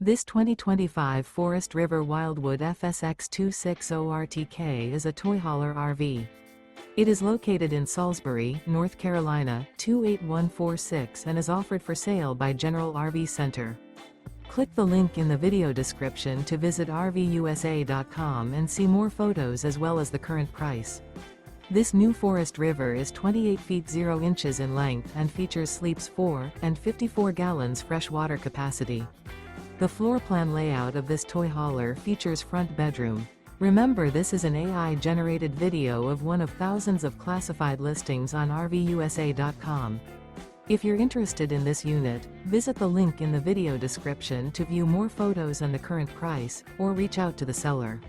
This 2025 Forest River Wildwood FSX 260RTK is a toy hauler RV. It is located in Salisbury, North Carolina, 28146 and is offered for sale by General RV Center. Click the link in the video description to visit RVUSA.com and see more photos as well as the current price. This new Forest River is 28 feet 0 inches in length and features sleeps 4 and 54 gallons fresh water capacity. The floor plan layout of this toy hauler features front bedroom. Remember, this is an AI-generated video of one of thousands of classified listings on RVUSA.com. If you're interested in this unit, visit the link in the video description to view more photos and the current price, or reach out to the seller.